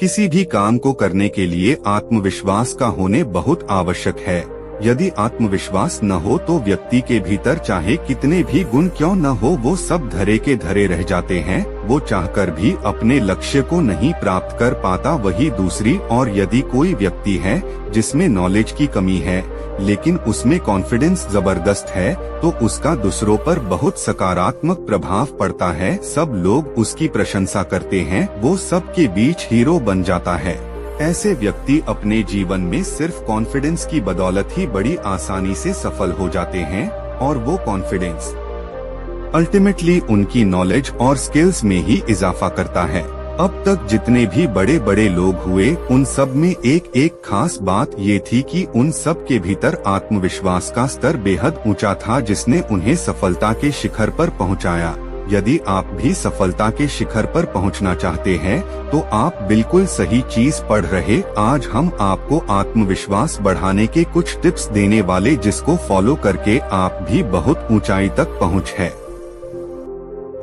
किसी भी काम को करने के लिए आत्मविश्वास का होने बहुत आवश्यक है। यदि आत्मविश्वास न हो तो व्यक्ति के भीतर चाहे कितने भी गुण क्यों न हो, वो सब धरे के धरे रह जाते हैं। वो चाहकर भी अपने लक्ष्य को नहीं प्राप्त कर पाता। वही दूसरी और यदि कोई व्यक्ति है जिसमें नॉलेज की कमी है लेकिन उसमें कॉन्फिडेंस जबरदस्त है, तो उसका दूसरों पर बहुत सकारात्मक प्रभाव पड़ता है। सब लोग उसकी प्रशंसा करते हैं, वो सबके बीच हीरो बन जाता है। ऐसे व्यक्ति अपने जीवन में सिर्फ कॉन्फिडेंस की बदौलत ही बड़ी आसानी से सफल हो जाते हैं और वो कॉन्फिडेंस अल्टीमेटली उनकी नॉलेज और स्किल्स में ही इजाफा करता है। अब तक जितने भी बड़े बड़े लोग हुए उन सब में एक खास बात ये थी कि उन सब के भीतर आत्मविश्वास का स्तर बेहद ऊंचा था, जिसने उन्हें सफलता के शिखर पर पहुंचाया। यदि आप भी सफलता के शिखर पर पहुंचना चाहते हैं तो आप बिल्कुल सही चीज पढ़ रहे। आज हम आपको आत्मविश्वास बढ़ाने के कुछ टिप्स देने वाले, जिसको फॉलो करके आप भी बहुत ऊंचाई तक पहुंच है।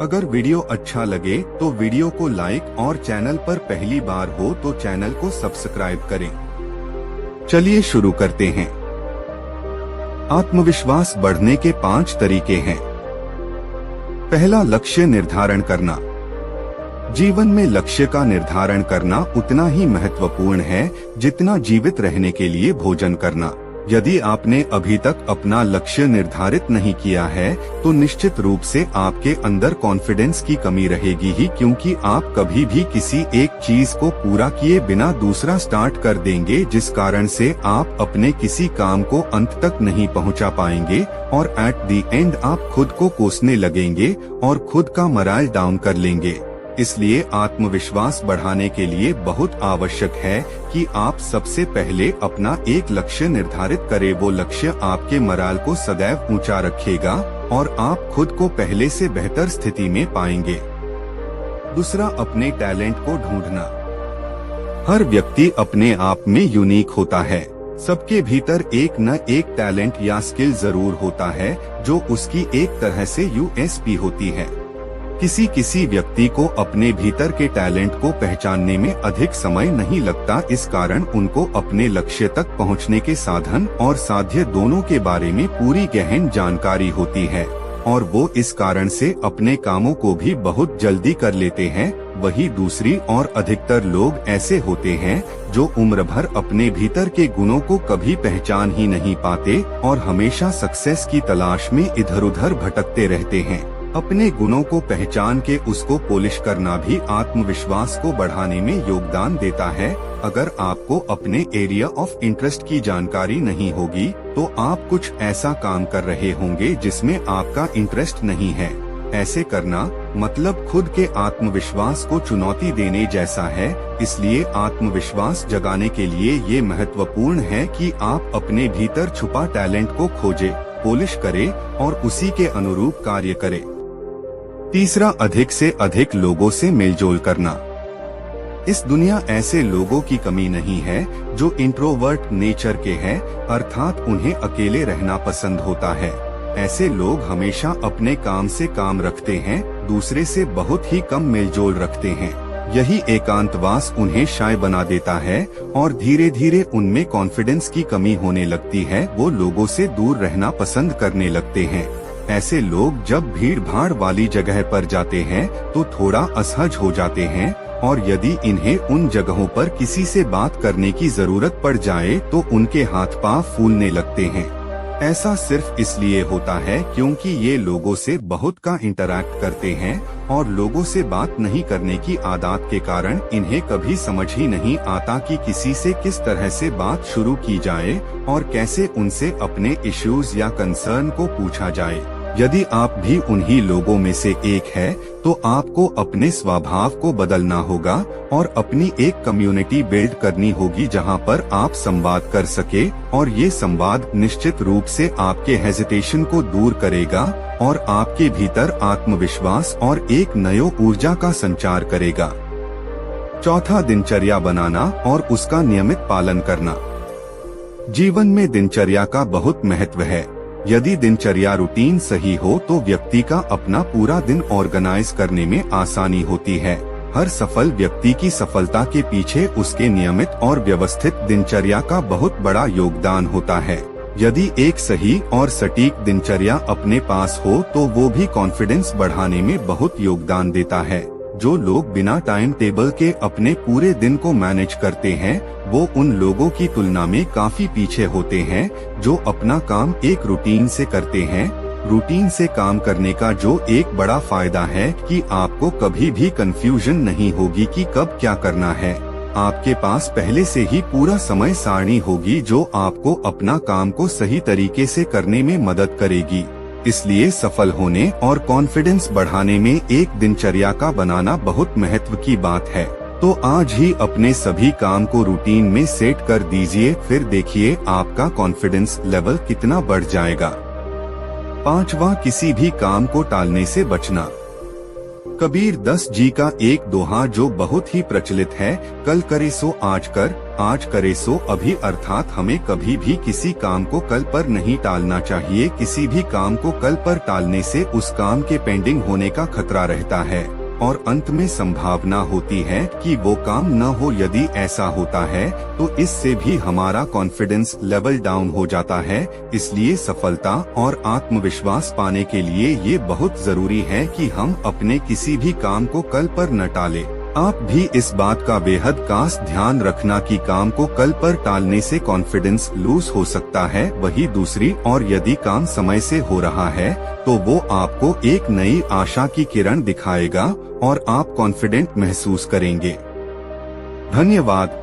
अगर वीडियो अच्छा लगे तो वीडियो को लाइक और चैनल पर पहली बार हो तो चैनल को सब्सक्राइब करें। चलिए शुरू करते हैं। आत्मविश्वास बढ़ने के 5 तरीके हैं। पहला, लक्ष्य निर्धारण करना। जीवन में लक्ष्य का निर्धारण करना उतना ही महत्वपूर्ण है जितना जीवित रहने के लिए भोजन करना। यदि आपने अभी तक अपना लक्ष्य निर्धारित नहीं किया है तो निश्चित रूप से आपके अंदर कॉन्फिडेंस की कमी रहेगी ही, क्योंकि आप कभी भी किसी एक चीज को पूरा किए बिना दूसरा स्टार्ट कर देंगे, जिस कारण से आप अपने किसी काम को अंत तक नहीं पहुंचा पाएंगे और एट द एंड आप खुद को कोसने लगेंगे और खुद का मोरल डाउन कर लेंगे। इसलिए आत्मविश्वास बढ़ाने के लिए बहुत आवश्यक है कि आप सबसे पहले अपना एक लक्ष्य निर्धारित करें। वो लक्ष्य आपके मोरल को सदैव ऊंचा रखेगा और आप खुद को पहले से बेहतर स्थिति में पाएंगे। दूसरा, अपने टैलेंट को ढूंढना। हर व्यक्ति अपने आप में यूनिक होता है। सबके भीतर एक न एक टैलेंट या स्किल जरूर होता है जो उसकी एक तरह से यूएसपी होती है। किसी व्यक्ति को अपने भीतर के टैलेंट को पहचानने में अधिक समय नहीं लगता। इस कारण उनको अपने लक्ष्य तक पहुंचने के साधन और साध्य दोनों के बारे में पूरी गहन जानकारी होती है और वो इस कारण से अपने कामों को भी बहुत जल्दी कर लेते हैं। वही दूसरी और अधिकतर लोग ऐसे होते हैं जो उम्र भर अपने भीतर के गुणों को कभी पहचान ही नहीं पाते और हमेशा सक्सेस की तलाश में इधर उधर भटकते रहते हैं। अपने गुणों को पहचान के उसको पॉलिश करना भी आत्मविश्वास को बढ़ाने में योगदान देता है। अगर आपको अपने एरिया ऑफ इंटरेस्ट की जानकारी नहीं होगी तो आप कुछ ऐसा काम कर रहे होंगे जिसमें आपका इंटरेस्ट नहीं है। ऐसे करना मतलब खुद के आत्मविश्वास को चुनौती देने जैसा है। इसलिए आत्मविश्वास जगाने के लिए ये महत्वपूर्ण है कि आप अपने भीतर छुपा टैलेंट को खोजें, पॉलिश करें और उसी के अनुरूप कार्य करें। तीसरा, अधिक से अधिक लोगों से मेलजोल करना। इस दुनिया ऐसे लोगों की कमी नहीं है जो इंट्रोवर्ट नेचर के हैं, अर्थात उन्हें अकेले रहना पसंद होता है। ऐसे लोग हमेशा अपने काम से काम रखते हैं, दूसरे से बहुत ही कम मेलजोल रखते हैं। यही एकांतवास उन्हें शाय बना देता है और धीरे धीरे उनमें कॉन्फिडेंस की कमी होने लगती है। वो लोगों से दूर रहना पसंद करने लगते हैं। ऐसे लोग जब भीड़ भाड़ वाली जगह पर जाते हैं तो थोड़ा असहज हो जाते हैं और यदि इन्हें उन जगहों पर किसी से बात करने की जरूरत पड़ जाए तो उनके हाथ पांव फूलने लगते हैं। ऐसा सिर्फ इसलिए होता है क्योंकि ये लोगों से बहुत का इंटरैक्ट करते हैं और लोगों से बात नहीं करने की आदत के कारण इन्हें कभी समझ ही नहीं आता कि किसी से किस तरह से बात शुरू की जाए और कैसे उनसे अपने इश्यूज या कंसर्न को पूछा जाए। यदि आप भी उन्हीं लोगों में से एक है तो आपको अपने स्वभाव को बदलना होगा और अपनी एक कम्युनिटी बिल्ड करनी होगी जहां पर आप संवाद कर सके और ये संवाद निश्चित रूप से आपके हेजिटेशन को दूर करेगा और आपके भीतर आत्मविश्वास और एक नई ऊर्जा का संचार करेगा। चौथा, दिनचर्या बनाना और उसका नियमित पालन करना। जीवन में दिनचर्या का बहुत महत्व है। यदि दिनचर्या रूटीन सही हो तो व्यक्ति का अपना पूरा दिन ऑर्गेनाइज करने में आसानी होती है। हर सफल व्यक्ति की सफलता के पीछे उसके नियमित और व्यवस्थित दिनचर्या का बहुत बड़ा योगदान होता है। यदि एक सही और सटीक दिनचर्या अपने पास हो तो वो भी कॉन्फिडेंस बढ़ाने में बहुत योगदान देता है। जो लोग बिना टाइम टेबल के अपने पूरे दिन को मैनेज करते हैं, वो उन लोगों की तुलना में काफी पीछे होते हैं जो अपना काम एक रूटीन से करते हैं। रूटीन से काम करने का जो एक बड़ा फायदा है कि आपको कभी भी कंफ्यूजन नहीं होगी कि कब क्या करना है। आपके पास पहले से ही पूरा समय सारणी होगी जो आपको अपना काम को सही तरीके से करने में मदद करेगी। इसलिए सफल होने और कॉन्फिडेंस बढ़ाने में एक दिनचर्या का बनाना बहुत महत्व की बात है। तो आज ही अपने सभी काम को रूटीन में सेट कर दीजिए, फिर देखिए आपका कॉन्फिडेंस लेवल कितना बढ़ जाएगा। 5वां, किसी भी काम को टालने से बचना। कबीर दास जी का एक दोहा जो बहुत ही प्रचलित है, कल करे सो आज कर, आज करे सो अभी, अर्थात हमें कभी भी किसी काम को कल पर नहीं टालना चाहिए। किसी भी काम को कल पर टालने से उस काम के पेंडिंग होने का खतरा रहता है और अंत में संभावना होती है कि वो काम न हो। यदि ऐसा होता है तो इससे भी हमारा कॉन्फिडेंस लेवल डाउन हो जाता है। इसलिए सफलता और आत्मविश्वास पाने के लिए ये बहुत जरूरी है कि हम अपने किसी भी काम को कल पर न टालें। आप भी इस बात का बेहद खास ध्यान रखना कि काम को कल पर टालने से कॉन्फिडेंस लूज हो सकता है। वही दूसरी और यदि काम समय से हो रहा है तो वो आपको एक नई आशा की किरण दिखाएगा और आप कॉन्फिडेंट महसूस करेंगे। धन्यवाद।